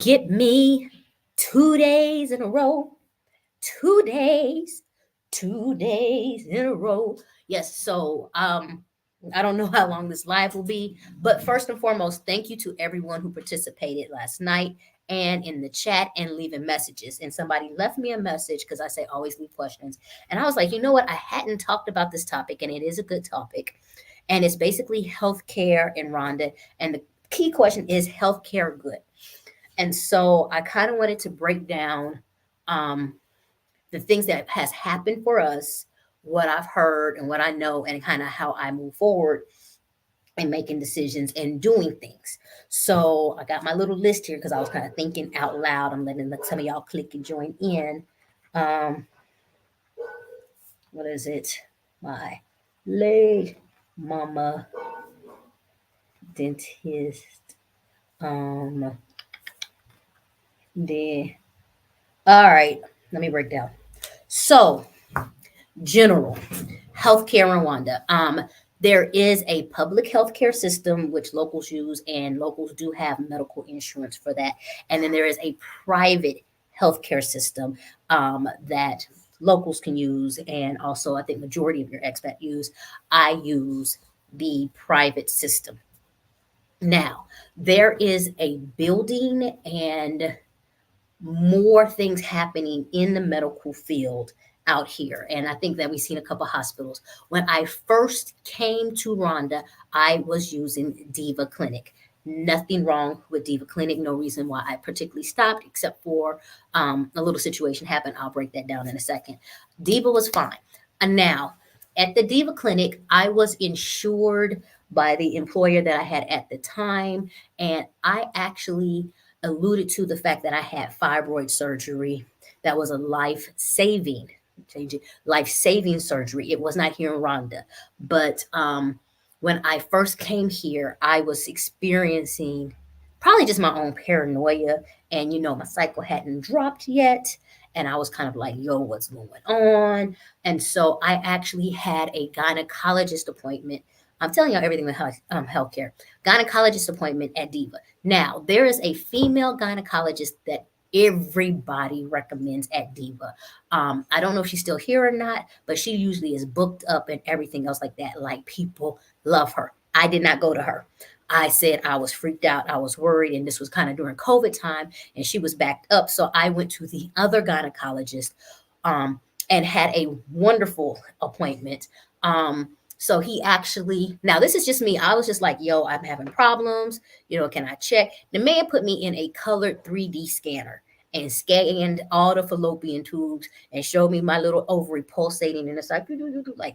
Get me 2 days in a row. 2 days, 2 days in a row. Yes, so I don't know how long this live will be, but first and foremost, thank you to everyone who participated last night and in the chat and leaving messages. And somebody left me a message because I say always leave questions. And I was like, you know what? I hadn't talked about this topic, and it is a good topic. And it's basically healthcare in Rwanda. And the key question is healthcare good? And so I kind of wanted to break down um, the things that has happened for us, what I've heard and what I know, and kind of how I move forward and making decisions and doing things. So I got my little list here because I was kind of thinking out loud. I'm letting some of y'all click and join in. Um, what is it? My late mama dentist. Um, the all right. Let me break down. So general healthcare in Rwanda. There is a public healthcare system which locals use, and locals do have medical insurance for that. And then there is a private healthcare system that locals can use, and also I think majority of your expat use. I use the private system. Now there is a building and more things happening in the medical field out here. And I think that we've seen a couple hospitals. When I first came to Rwanda, I was using Diva Clinic. Nothing wrong with Diva Clinic. No reason why I particularly stopped, except for a little situation happened. I'll break that down in a second. Diva was fine. And now, at the Diva Clinic, I was insured by the employer that I had at the time. And I actually alluded to the fact that I had fibroid surgery that was a life saving surgery. It was not here in Rwanda, but when I first came here, I was experiencing probably just my own paranoia, and my cycle hadn't dropped yet. And I was kind of like, yo, what's going on? And so I actually had a gynecologist appointment. I'm telling y'all everything with healthcare. Gynecologist appointment at Diva. Now, there is a female gynecologist that everybody recommends at Diva. I don't know if she's still here or not, but she usually is booked up and everything else like that. Like, people love her. I did not go to her. I said I was freaked out. I was worried. And this was kind of during COVID time, and she was backed up. So I went to the other gynecologist um, and had a wonderful appointment. So he actually, now this is just me. I was just like, yo, I'm having problems. Can I check? The man put me in a colored 3D scanner and scanned all the fallopian tubes and showed me my little ovary pulsating. And it's like,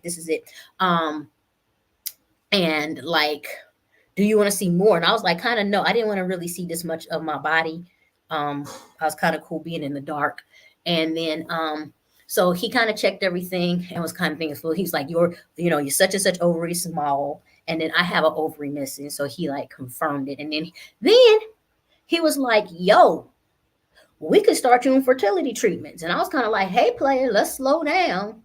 this is it. And like, do you want to see more? And I was like, kind of, no, I didn't want to really see this much of my body. I was kind of cool being in the dark. And then, so he kind of checked everything and was kind of thinking, well, he's like, you're such and such ovary small. And then I have an ovary missing. So he like confirmed it. And then he was like, yo, we could start you on fertility treatments. And I was kind of like, hey, player, let's slow down.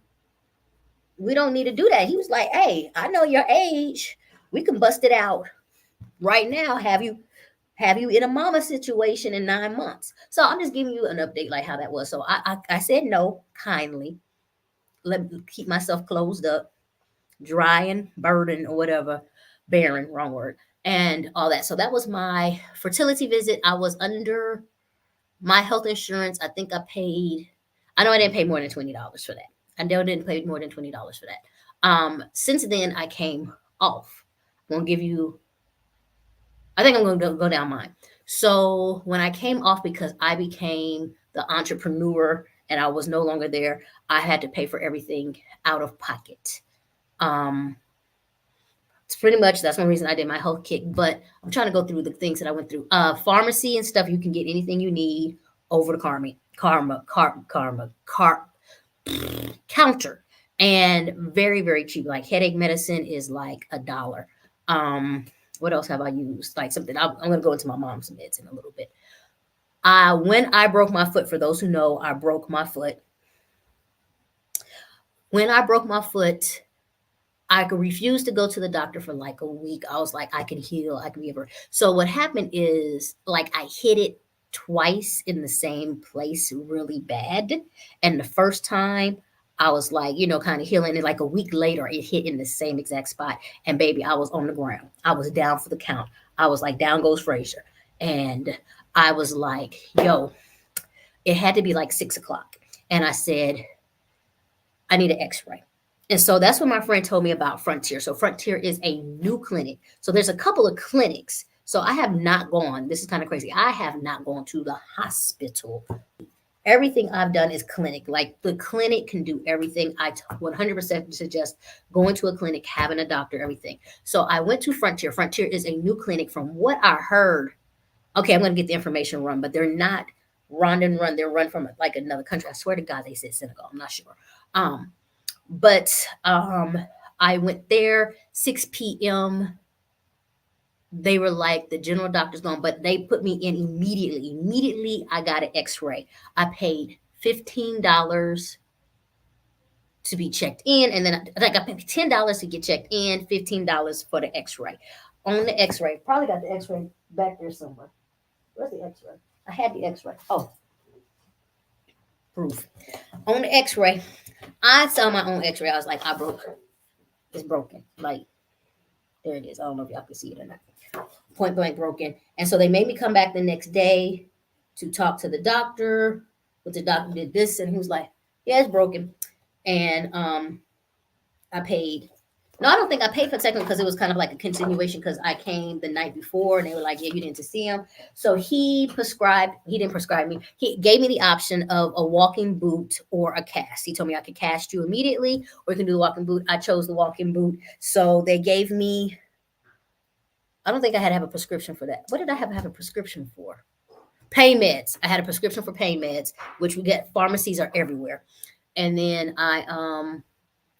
We don't need to do that. He was like, hey, I know your age. We can bust it out right now. Have you in a mama situation in 9 months. So I'm just giving you an update like how that was. So I said no kindly. Let me keep myself closed up, dry and burden or whatever, barren, wrong word, and all that. So that was my fertility visit. I was under my health insurance. I think I know I didn't pay more than $20 for that. I know I didn't pay more than $20 for that. Since then I came off. I'm gonna give you I think I'm going to go down mine. So when I came off, because I became the entrepreneur and I was no longer there, I had to pay for everything out of pocket. Um, it's pretty much that's one reason I did my health kick. But I'm trying to go through the things that I went through. Pharmacy and stuff, you can get anything you need over the counter, and very very cheap. Like headache medicine is like $1. What else have I used? Like something. I'm going to go into my mom's meds in a little bit. When I broke my foot, for those who know, I broke my foot. When I broke my foot, I could refuse to go to the doctor for like a week. I was like, I can heal, I can be ever. So what happened is, like, I hit it twice in the same place really bad. And the first time I was like, kind of healing. And like a week later, it hit in the same exact spot. And baby, I was on the ground. I was down for the count. I was like, down goes Frazier. And I was like, yo, it had to be like 6 o'clock. And I said, I need an x ray. And so that's what my friend told me about Frontier. So Frontier is a new clinic. So there's a couple of clinics. So I have not gone. This is kind of crazy. I have not gone to the hospital. Everything I've done is clinic. Like the clinic can do everything. I 100% suggest going to a clinic, having a doctor, everything. So I went to Frontier. Frontier is a new clinic from what I heard. Okay, I'm going to get the information run, but they're not Rwandan run. They're run from like another country. I swear to God, they said Senegal. I'm not sure. But I went there 6 p.m. They were like, the general doctor's gone, but they put me in immediately. Immediately, I got an x-ray. I paid $15 to be checked in, and then I paid $10 to get checked in, $15 for the x-ray. On the x-ray, probably got the x-ray back there somewhere. Where's the x-ray? I had the x-ray. Oh, proof. On the x-ray, I saw my own x-ray. I was like, I broke. It's broken. Like, there it is. I don't know if y'all can see it or not. Point blank broken. And so they made me come back the next day to talk to the doctor. But the doctor did this, and he was like, yeah, it's broken. And I paid. No, I don't think I paid for technical because it was kind of like a continuation because I came the night before and they were like, yeah, you didn't see him. So he didn't prescribe me. He gave me the option of a walking boot or a cast. He told me I could cast you immediately or you can do the walking boot. I chose the walking boot. So they gave me, I don't think I had to have a prescription for that. What did I have a prescription for? Pain meds. I had a prescription for pain meds, which we get, pharmacies are everywhere. And then I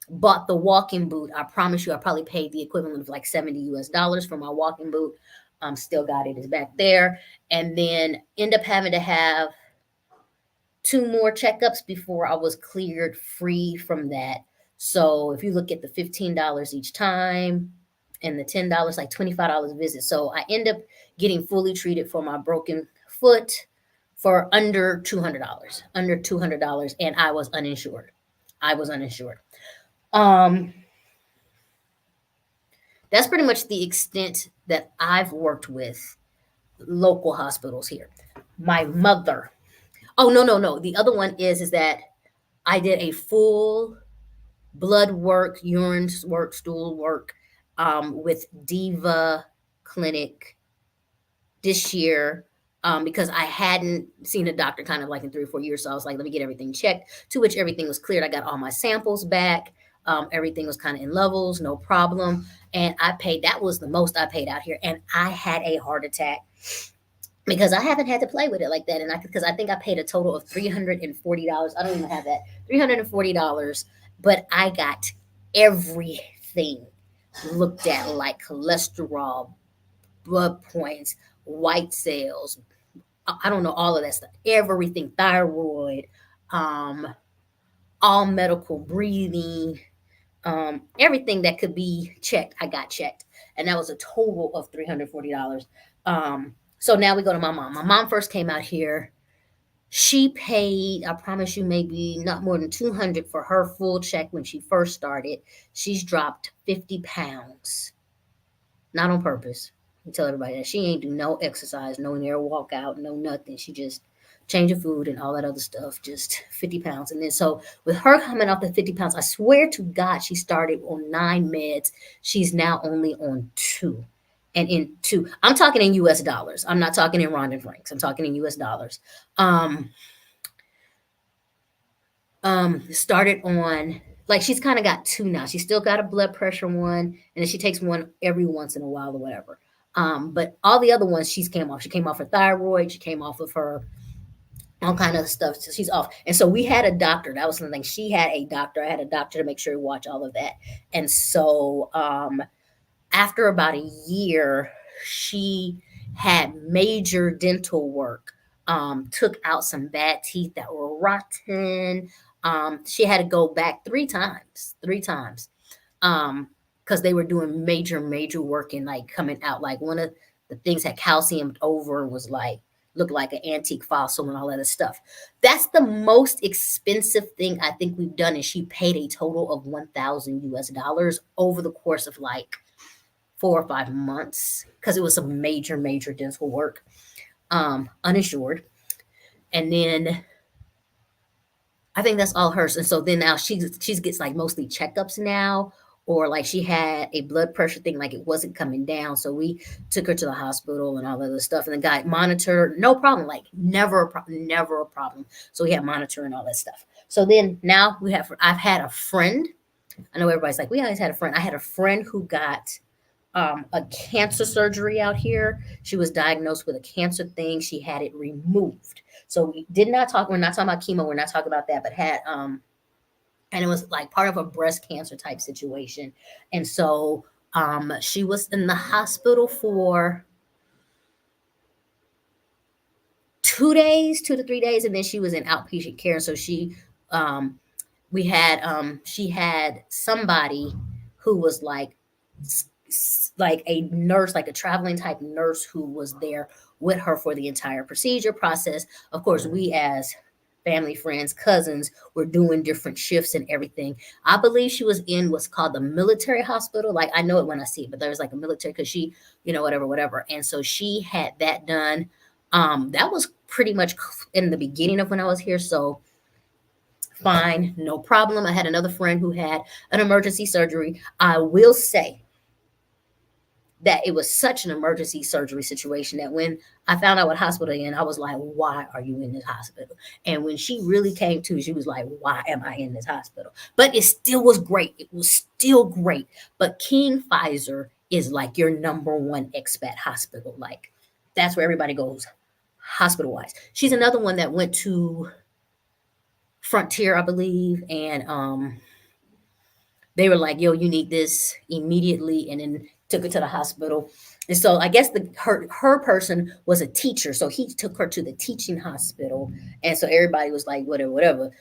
bought the walking boot. I promise you, I probably paid the equivalent of like $70 for my walking boot. Still got it. It's back there. And then end up having to have 2 more checkups before I was cleared free from that. So if you look at the $15 each time and the $10, like $25 a visit. So I end up getting fully treated for my broken foot for under $200, and I was uninsured. That's pretty much the extent that I've worked with local hospitals here. My mother. Oh, no. The other one is that I did a full blood work, urine work, stool work with Diva Clinic this year because I hadn't seen a doctor kind of like in 3 or 4 years. So I was like, let me get everything checked, to which everything was cleared. I got all my samples back. Everything was kind of in levels, no problem. And that was the most I paid out here. And I had a heart attack because I haven't had to play with it like that. And because I think I paid a total of $340. I don't even have that. $340. But I got everything looked at, like cholesterol, blood points, white cells. I don't know, all of that stuff. Everything, thyroid, all medical, breathing, everything that could be checked, I got checked. And that was a total of $340. So now we go to my mom. My mom first came out here. She paid, I promise you, maybe not more than $200 for her full check when she first started. She's dropped 50 pounds. Not on purpose. I tell everybody that she ain't do no exercise, no near walk out, no nothing. She just change of food and all that other stuff, just 50 pounds. And then so with her coming off the 50 pounds, I swear to God, she started on 9 meds. She's now only on 2. And in 2, I'm talking in US dollars. I'm not talking in Rwandan francs. I'm talking in US dollars. Started on, like, she's kind of got 2 now. She's still got a blood pressure one, and then she takes one every once in a while or whatever. But all the other ones she's came off. She came off her thyroid. She came off of her all kind of stuff. So she's off. And so we had a doctor. That was something. She had a doctor. I had a doctor to make sure to watch all of that. And so after about a year, she had major dental work. Took out some bad teeth that were rotten. She had to go back 3 times. Because they were doing major work and like coming out. Like one of the things had calciumed over, was like looked like an antique fossil and all that other stuff. That's the most expensive thing I think we've done, and she paid a total of 1,000 US dollars over the course of like 4 or 5 months because it was some major, major dental work, uninsured. And then I think that's all hers. And so then now she gets like mostly checkups now, or like she had a blood pressure thing, like it wasn't coming down. So we took her to the hospital and all that other stuff. And the guy monitored, no problem, like never a problem. So we had monitor and all that stuff. So then now I've had a friend. I know everybody's like, we always had a friend. I had a friend who got a cancer surgery out here. She was diagnosed with a cancer thing. She had it removed. So we did not talk. We're not talking about chemo. We're not talking about that. But had and it was like part of a breast cancer type situation. And so she was in the hospital for 2 days, 2 to 3 days, and then she was in outpatient care. So um, she had somebody who was like a nurse, like a traveling type nurse who was there with her for the entire procedure process. Of course, we as family, friends, cousins were doing different shifts and everything. I believe she was in what's called the military hospital. Like I know it when I see it, but there was like a military because she, whatever, whatever. And so she had that done. That was pretty much in the beginning of when I was here. So fine, no problem. I had another friend who had an emergency surgery. I will say that it was such an emergency surgery situation that when I found out what hospital in, I was like, why are you in this hospital? And when she really came to, she was like, why am I in this hospital? But it still was great. It was still great. But King Pfizer is like your number one expat hospital. Like that's where everybody goes hospital wise. She's another one that went to Frontier, I believe, and they were like, "Yo, you need this immediately," and then took her to the hospital. And so I guess her person was a teacher, so he took her to the teaching hospital, and so everybody was like, "Whatever, whatever."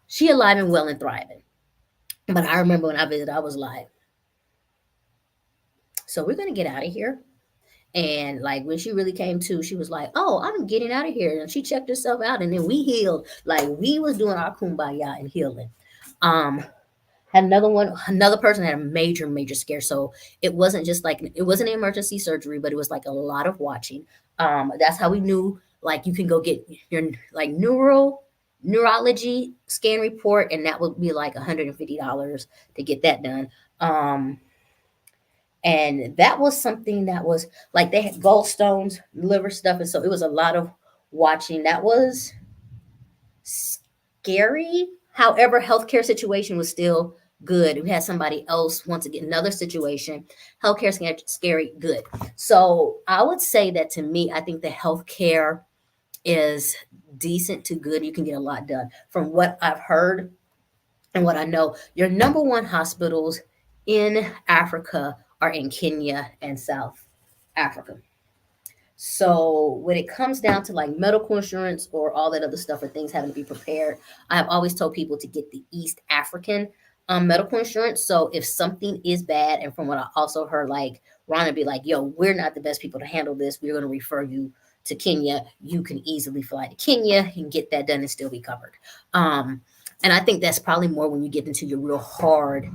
She alive and well and thriving. But I remember when I visited, I was like, "So we're gonna get out of here." And like when she really came to, she was like, "Oh, I'm getting out of here." And she checked herself out, and then we healed. Like we was doing our kumbaya and healing. Um, had another person had a major, major scare. So it wasn't just like it wasn't an emergency surgery, but it was like a lot of watching. That's how we knew like you can go get your like neurology scan report, and that would be like $150 to get that done. And that was something that was like they had gallstones, liver stuff, and so it was a lot of watching. That was scary. However, healthcare situation was still good. We had somebody else once again another situation. Healthcare scary, good. So I would say that to me, I think the healthcare is decent to good. You can get a lot done. From what I've heard and what I know, your number one hospitals in Africa are in Kenya and South Africa. So when it comes down to like medical insurance or all that other stuff or things having to be prepared, I have always told people to get the East African medical insurance. So if something is bad, and from what I also heard, like Rwanda be like, "Yo, we're not the best people to handle this. We're going to refer you to Kenya. You can easily fly to Kenya and get that done and still be covered." And I think that's probably more when you get into your real hard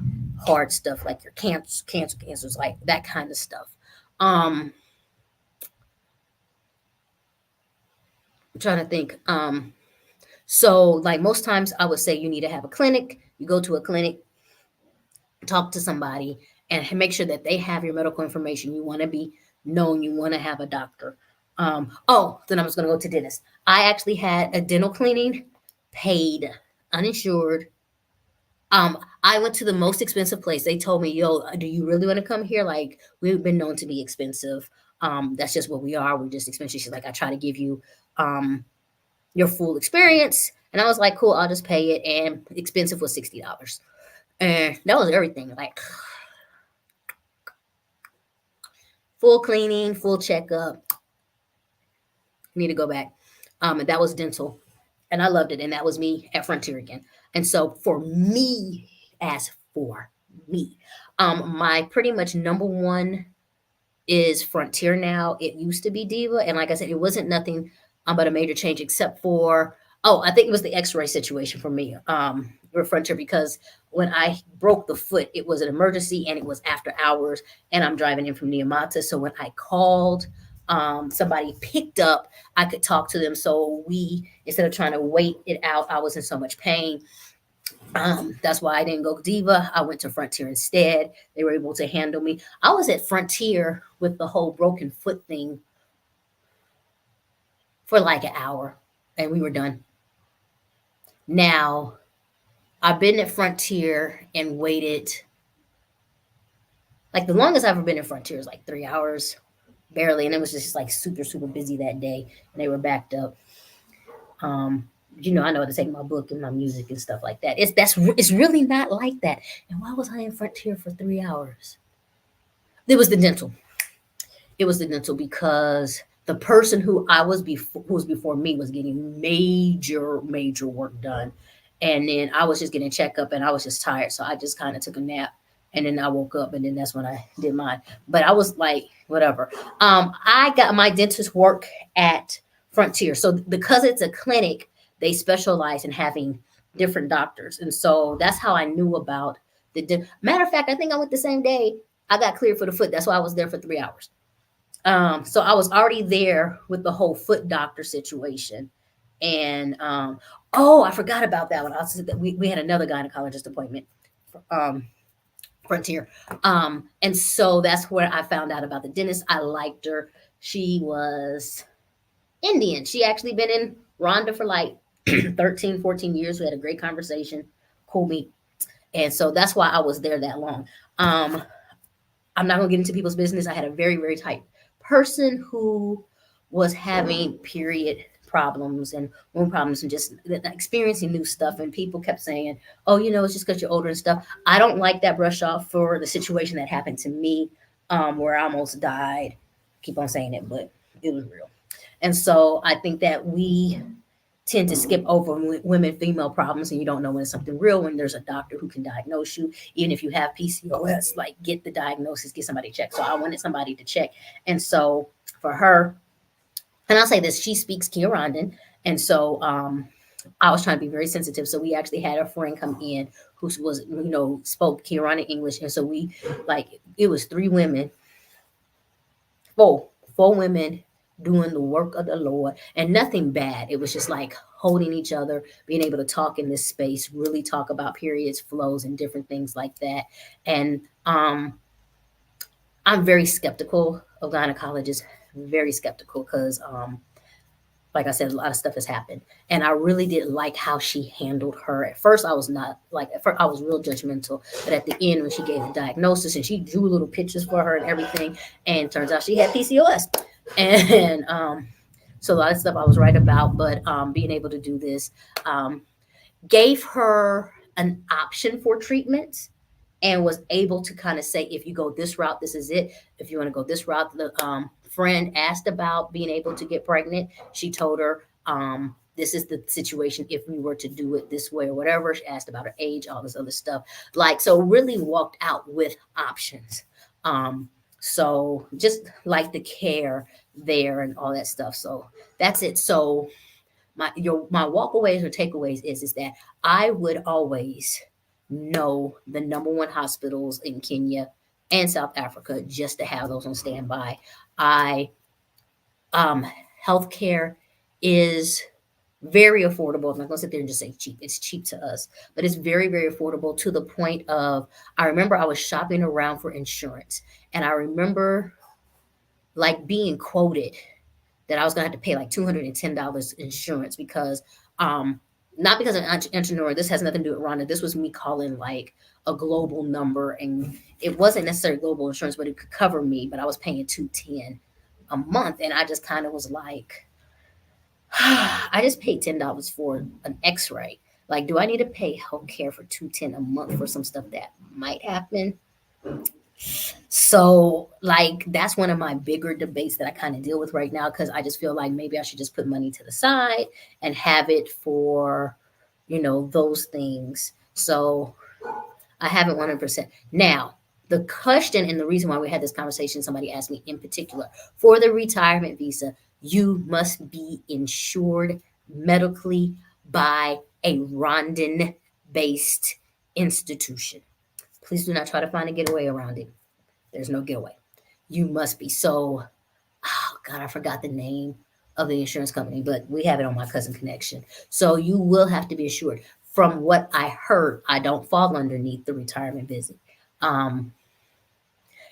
stuff like your cancers, like that kind of stuff. I'm trying to think. So like most times I would say you need to have a clinic. You go to a clinic, talk to somebody, and make sure that they have your medical information. You want to be known. You want to have a doctor. Then I was going to go to dentist. I actually had a dental cleaning, paid, uninsured. I went to the most expensive place. They told me, "Yo, do you really want to come here? Like, we've been known to be expensive. That's just what we are. We're just expensive." She's like, "I try to give you your full experience." And I was like, "Cool, I'll just pay it." And expensive was $60. And that was everything. Like full cleaning, full checkup. Need to go back. And that was dental. And I loved it. And that was me at Frontier again. And so for me, my pretty much number one is Frontier now. It used to be Diva, and like I said, it wasn't nothing but a major change except for, oh, I think it was the X-ray situation for me with Frontier, because when I broke the foot, it was an emergency and it was after hours, and I'm driving in from Neomata. So when I called, somebody picked up, I could talk to them. So we, instead of trying to wait it out, I was in so much pain. That's why I didn't go Diva. I went to Frontier instead. They were able to handle me. I was at Frontier with the whole broken foot thing for like an hour, and we were done. Now, I've been at Frontier and waited, like the longest I've ever been at Frontier is like 3 hours, barely, and it was just like super, super busy that day, and they were backed up. Um, I know how to take my book and my music and stuff like that. It's really not like that. And why was I in Frontier for 3 hours? It was the dental. It was the dental because the person who was before me was getting major, major work done. And then I was just getting a checkup and I was just tired. So I just kind of took a nap, and then I woke up, and then that's when I did mine. But I was like, whatever. I got my dentist work at Frontier. So because it's a clinic, they specialize in having different doctors. And so that's how I knew about matter of fact, I think I went the same day I got cleared for the foot. That's why I was there for 3 hours. So I was already there with the whole foot doctor situation. And oh, I forgot about that one. I said that we had another gynecologist appointment, um, Frontier. And so that's where I found out about the dentist. I liked her. She was Indian. She actually been in Rwanda for like 13, 14 years. We had a great conversation. Cool meet. And so that's why I was there that long. I'm not gonna get into people's business. I had a very, very tight person who was having period problems and wound problems and just experiencing new stuff. And people kept saying, "Oh, it's just because you're older and stuff." I don't like that brush off for the situation that happened to me, where I almost died. Keep on saying it, but it was real. And so I think that we tend to skip over women female problems, and you don't know when it's something real when there's a doctor who can diagnose you. Even if you have PCOS, like, get the diagnosis, get somebody checked. So I wanted somebody to check. And so for her, and I'll say this, she speaks Kirandan. And so I was trying to be very sensitive. So we actually had a friend come in who was, spoke Kirandan English. And so it was four women doing the work of the Lord, and nothing bad. It was just like holding each other, being able to talk in this space, really talk about periods, flows, and different things like that. And I'm very skeptical of gynecologists, very skeptical, because like I said, a lot of stuff has happened. And I really didn't like how she handled her. At first, I was not like, at first, I was real judgmental. But at the end, when she gave the diagnosis and she drew little pictures for her and everything, and turns out she had PCOS. And so a lot of stuff I was right about, but being able to do this gave her an option for treatment, and was able to kind of say, if you go this route, this is it. If you want to go this route, the friend asked about being able to get pregnant. She told her, this is the situation if we were to do it this way or whatever. She asked about her age, all this other stuff. Like, so really walked out with options. So just like the care there and all that stuff. So that's it. So my walkaways or takeaways is that I would always know the number one hospitals in Kenya and South Africa, just to have those on standby. I Healthcare is very affordable. I'm not gonna sit there and just say cheap. It's cheap to us, but it's very, very affordable, to the point of, I remember I was shopping around for insurance, and I remember like being quoted that I was gonna have to pay like $210 insurance, because not because I'm an entrepreneur. This has nothing to do with Rhonda. This was me calling like a global number, and it wasn't necessarily global insurance, but it could cover me. But I was paying 210 a month, and I just kind of was like, I just paid $10 for an X-ray. Like, do I need to pay healthcare for 210 a month for some stuff that might happen? So, like, that's one of my bigger debates that I kind of deal with right now, because I just feel like maybe I should just put money to the side and have it for, those things. So I haven't 100%. Now, The question and the reason why we had this conversation, somebody asked me in particular, for the retirement visa, you must be insured medically by a Rwandan based institution. Please do not try to find a getaway around it. There's no getaway. You must be. So, oh God, I forgot the name of the insurance company, but we have it on my cousin connection. So you will have to be assured. From what I heard, I don't fall underneath the retirement visit. Um,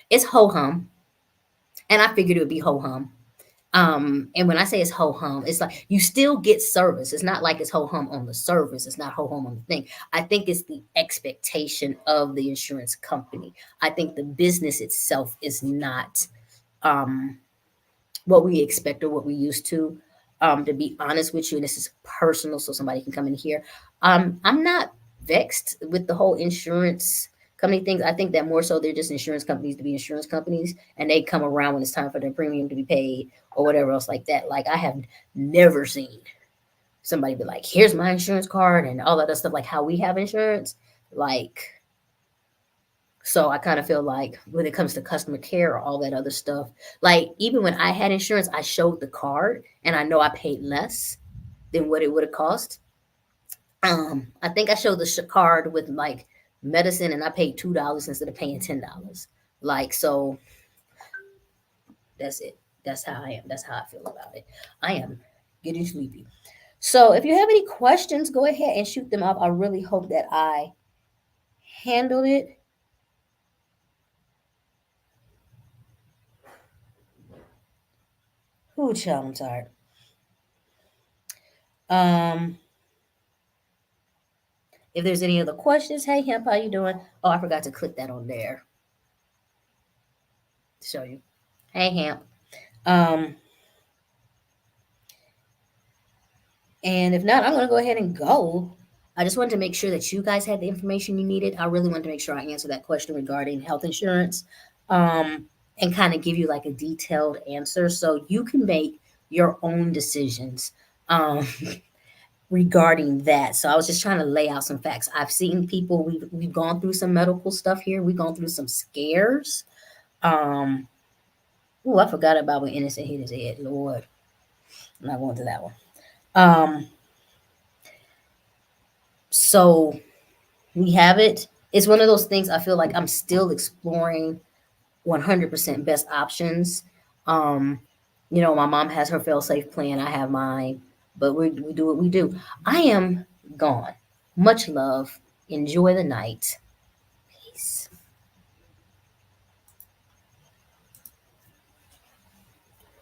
it's ho hum, and I figured it would be ho hum. And when I say it's ho hum, it's like you still get service. It's not like it's ho hum on the service. It's not ho hum on the thing. I think it's the expectation of the insurance company. I think the business itself is not um, what we expect or what we used to. To be honest with you, and this is personal, so somebody can come in here. I'm not vexed with the whole insurance company things. I think that more so they're just insurance companies to be insurance companies, and they come around when it's time for their premium to be paid or whatever else like that. Like I have never seen somebody be like, "Here's my insurance card" and all that other stuff, like how we have insurance. Like so I kind of feel like when it comes to customer care or all that other stuff, like even when I had insurance, I showed the card and I know I paid less than what it would have cost. I think I showed the card with like medicine and I paid $2 instead of paying $10. Like so that's it. That's how I am. That's how I feel about it. I am getting sleepy. So if you have any questions, go ahead and shoot them up. I really hope that I handled it. Ooh, child, I'm tired. Um, if there's any other questions, hey Hemp, how you doing? Oh, I forgot to click that on there to show you. Hey Hemp. Um, and if not, I'm gonna go ahead and go. I just wanted to make sure that you guys had the information you needed. I really wanted to make sure I answered that question regarding health insurance, and kind of give you like a detailed answer so you can make your own decisions. Regarding that. So I was just trying to lay out some facts. I've seen people, we've gone through some medical stuff here. We've gone through some scares. Um, oh, I forgot about when Innocent hit his head. Lord, I'm not going to that one. Um, so we have it. It's one of those things I feel like I'm still exploring 100% best options. Um, my mom has her fail safe plan. I have mine, but we do what we do. I am gone. Much love. Enjoy the night. Peace.